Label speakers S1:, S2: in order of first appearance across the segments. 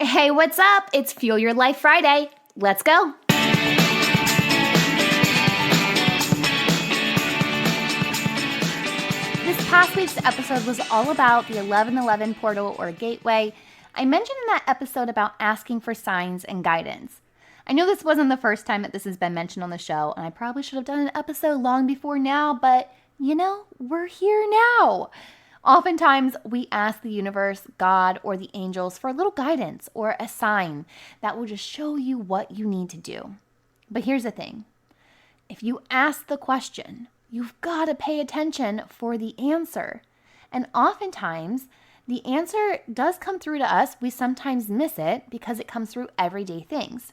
S1: Hey, what's up? It's Fuel Your Life Friday. Let's go. This past week's episode was all about the 1111 portal or gateway. I mentioned in that episode about asking for signs and guidance. I know this wasn't the first time that this has been mentioned on the show, and I probably should have done an episode long before now, but we're here now. Oftentimes, we ask the universe, God, or the angels for a little guidance or a sign that will just show you what you need to do. But here's the thing. If you ask the question, you've got to pay attention for the answer. And oftentimes, the answer does come through to us. We sometimes miss it because it comes through everyday things.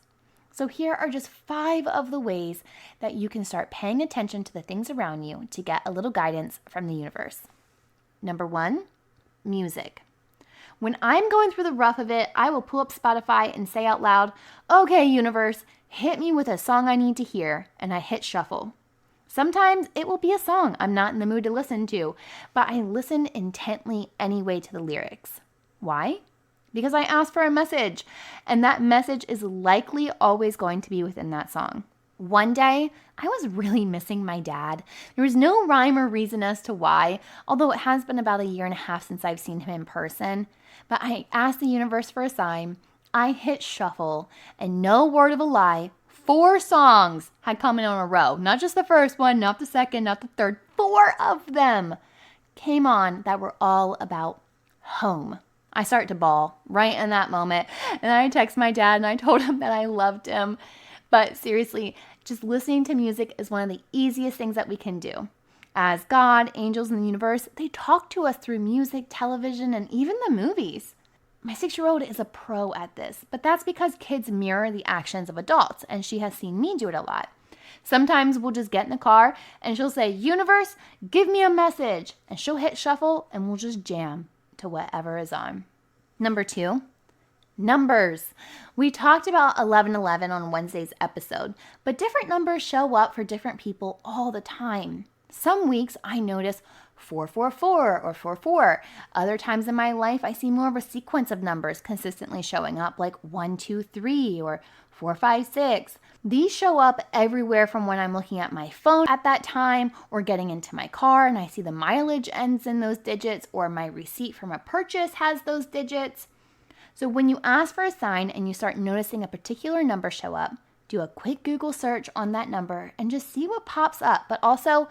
S1: So here are just 5 of the ways that you can start paying attention to the things around you to get a little guidance from the universe. Number 1, music. When I'm going through the rough of it, I will pull up Spotify and say out loud, "Okay, universe, hit me with a song I need to hear," and I hit shuffle. Sometimes it will be a song I'm not in the mood to listen to, but I listen intently anyway to the lyrics. Why? Because I asked for a message, and that message is likely always going to be within that song. One day, I was really missing my dad. There was no rhyme or reason as to why, although it has been about 1.5 years since I've seen him in person. But I asked the universe for a sign. I hit shuffle, and no word of a lie, 4 songs had come in a row. Not just the first one, not the second, not the third. 4 of them came on that were all about home. I start to bawl right in that moment. And I text my dad and I told him that I loved him. But seriously, just listening to music is one of the easiest things that we can do. As God, angels, and the universe, they talk to us through music, television, and even the movies. My 6-year-old is a pro at this, but that's because kids mirror the actions of adults, and she has seen me do it a lot. Sometimes we'll just get in the car, and she'll say, "Universe, give me a message," and she'll hit shuffle, and we'll just jam to whatever is on. Number 2, numbers. We talked about 1111 on Wednesday's episode, but different numbers show up for different people all the time. Some weeks I notice 444 or 44. Other times in my life, I see more of a sequence of numbers consistently showing up, like 123 or 456. These show up everywhere from when I'm looking at my phone at that time or getting into my car and I see the mileage ends in those digits, or my receipt from a purchase has those digits. So when you ask for a sign and you start noticing a particular number show up, do a quick Google search on that number and just see what pops up. But also,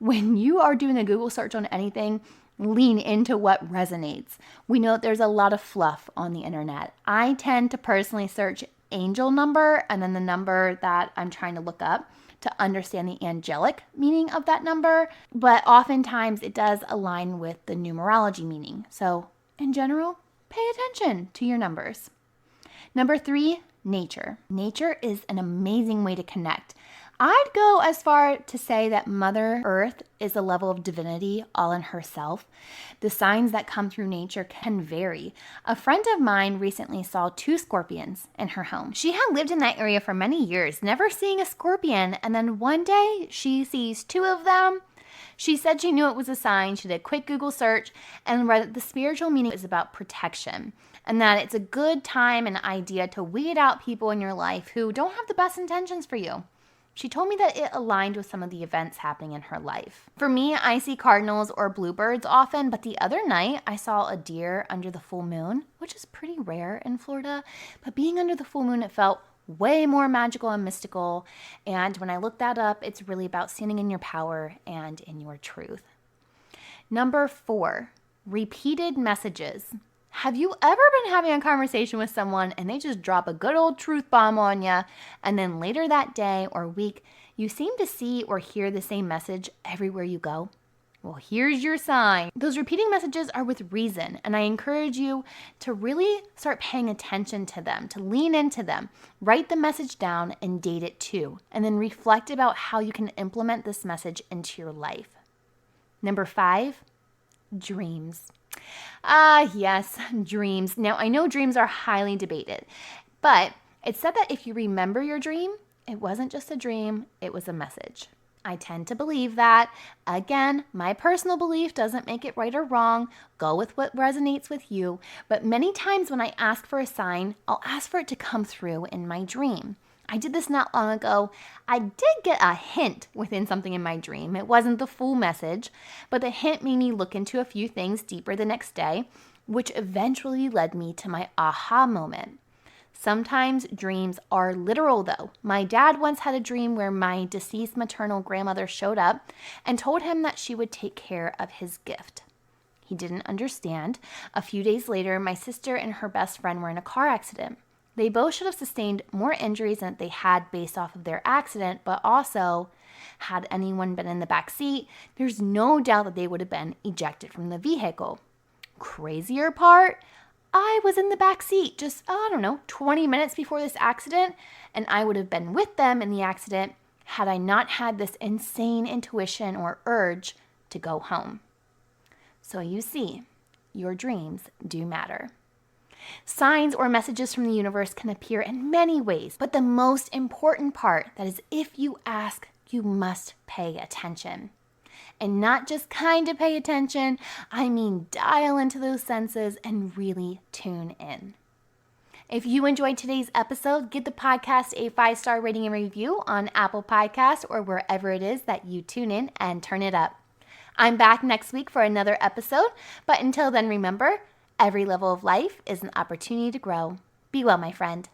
S1: when you are doing a Google search on anything, lean into what resonates. We know that there's a lot of fluff on the internet. I tend to personally search angel number and then the number that I'm trying to look up to understand the angelic meaning of that number. But oftentimes it does align with the numerology meaning. So in general, pay attention to your numbers. Number 3, nature. Nature is an amazing way to connect. I'd go as far to say that Mother Earth is a level of divinity all in herself. The signs that come through nature can vary. A friend of mine recently saw 2 scorpions in her home. She had lived in that area for many years, never seeing a scorpion, and then one day she sees 2 of them. She said she knew it was a sign. She did a quick Google search and read that the spiritual meaning is about protection and that it's a good time and idea to weed out people in your life who don't have the best intentions for you. She told me that it aligned with some of the events happening in her life. For me, I see cardinals or bluebirds often, but the other night I saw a deer under the full moon, which is pretty rare in Florida. But being under the full moon, it felt way more magical and mystical. And when I looked that up, it's really about standing in your power and in your truth. Number 4, repeated messages. Have you ever been having a conversation with someone and they just drop a good old truth bomb on you, and then later that day or week, you seem to see or hear the same message everywhere you go? Well, here's your sign. Those repeating messages are with reason, and I encourage you to really start paying attention to them, to lean into them. Write the message down and date it too, and then reflect about how you can implement this message into your life. Number 5, dreams. Yes, dreams. Now, I know dreams are highly debated, but it's said that if you remember your dream, it wasn't just a dream, it was a message. I tend to believe that. Again, my personal belief doesn't make it right or wrong. Go with what resonates with you. But many times when I ask for a sign, I'll ask for it to come through in my dream. I did this not long ago. I did get a hint within something in my dream. It wasn't the full message, but the hint made me look into a few things deeper the next day, which eventually led me to my aha moment. Sometimes dreams are literal though. My dad once had a dream where my deceased maternal grandmother showed up and told him that she would take care of his gift. He didn't understand. A few days later, my sister and her best friend were in a car accident. They both should have sustained more injuries than they had based off of their accident, but also, had anyone been in the back seat, there's no doubt that they would have been ejected from the vehicle. Crazier part, I was in the back seat just, 20 minutes before this accident, and I would have been with them in the accident had I not had this insane intuition or urge to go home. So you see, your dreams do matter. Signs or messages from the universe can appear in many ways, but the most important part, that is, if you ask, you must pay attention. And not just kind of pay attention, I mean dial into those senses and really tune in. If you enjoyed today's episode, give the podcast a 5-star rating and review on Apple Podcasts or wherever it is that you tune in and turn it up. I'm back next week for another episode, but until then, remember, every level of life is an opportunity to grow. Be well, my friend.